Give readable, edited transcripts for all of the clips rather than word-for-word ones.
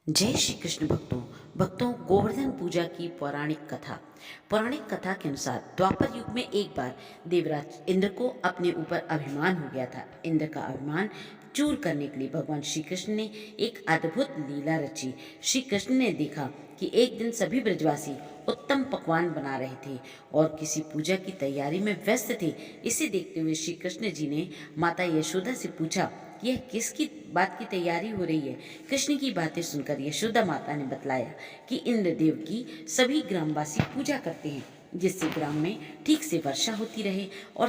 जय श्री कृष्ण भक्तों गोवर्धन पूजा की पौराणिक कथा के अनुसार द्वापर युग में एक बार देवराज इंद्र को अपने ऊपर अभिमान हो गया था। इंद्र का अभिमान चूर करने के लिए भगवान श्री कृष्ण ने एक अद्भुत लीला रची। श्री कृष्ण ने देखा कि एक दिन सभी ब्रजवासी उत्तम पकवान बना रहे थे और किसी पूजा की तैयारी में व्यस्त थे। इसे देखते हुए श्री कृष्ण जी ने माता यशोदा से पूछा कि यह किसकी बात की तैयारी हो रही है। कृष्ण की बातें सुनकर यशोदा माता ने बतलाया कि इंद्रदेव की सभी ग्रामवासी पूजा करते हैं, जिससे ग्राम में ठीक से वर्षा होती रहे और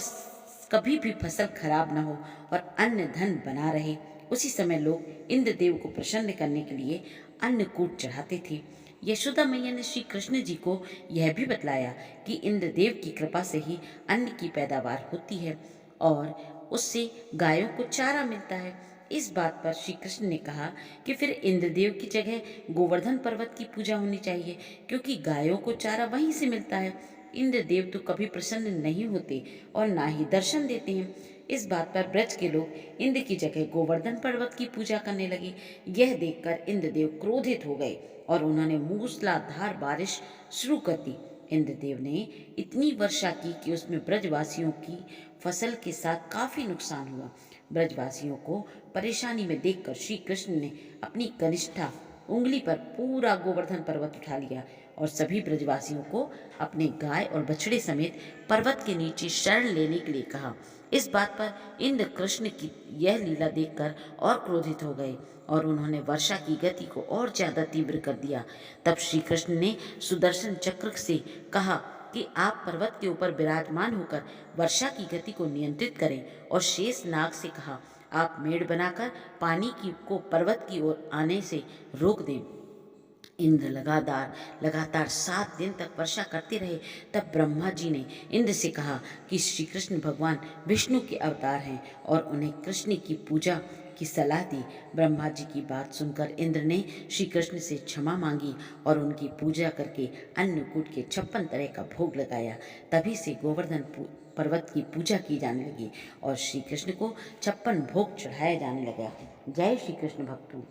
कभी भी फसल खराब न हो और अन्न धन बना रहे। उसी समय लोग इंद्रदेव को प्रसन्न करने के लिए अन्नकूट चढ़ाते थे। यशोदा मैया ने श्री कृष्ण जी को यह भी बतलाया कि इंद्रदेव की कृपा से ही अन्न की पैदावार होती है और उससे गायों को चारा मिलता है। इस बात पर श्री कृष्ण ने कहा कि फिर इंद्रदेव की जगह गोवर्धन पर्वत की पूजा होनी चाहिए, क्योंकि गायों को चारा वहीं से मिलता है। इंद्रदेव तो कभी प्रसन्न नहीं होते और ना ही दर्शन देते हैं। इस बात पर ब्रज के लोग इंद्र की जगह गोवर्धन पर्वत की पूजा करने लगे। यह देखकर इंद्रदेव क्रोधित हो गए और उन्होंने मूसलाधार बारिश शुरू कर दी। इंद्रदेव ने इतनी वर्षा की कि उसमें ब्रजवासियों की फसल के साथ काफी नुकसान हुआ। ब्रजवासियों को परेशानी में देखकर श्री कृष्ण ने अपनी कनिष्ठा उंगली पर पूरा गोवर्धन पर्वत उठा लिया और सभी ब्रजवासियों को अपने गाय और बछड़े समेत पर्वत के नीचे शरण लेने के लिए कहा। इस बात पर इंद्र कृष्ण की यह लीला देखकर और क्रोधित हो गए और उन्होंने वर्षा की गति को और ज्यादा तीव्र कर दिया। तब श्री कृष्ण ने सुदर्शन चक्र से कहा कि आप पर्वत के ऊपर विराजमान होकर वर्षा की गति को नियंत्रित करें, और शेष नाग से कहा आप मेड़ बनाकर पानी को पर्वत की ओर आने से रोक दें। इंद्र लगातार 7 दिन तक वर्षा करते रहे। तब ब्रह्मा जी ने इंद्र से कहा कि श्री कृष्ण भगवान विष्णु के अवतार हैं और उन्हें कृष्ण की पूजा की सलाह दी। ब्रह्मा जी की बात सुनकर इंद्र ने श्री कृष्ण से क्षमा मांगी और उनकी पूजा करके अन्नकूट के 56 तरह का भोग लगाया। तभी से गोवर्धन पर्वत की पूजा की जाने लगी और श्री कृष्ण को 56 भोग चढ़ाया जाने लगा। जय श्री कृष्ण भक्तों।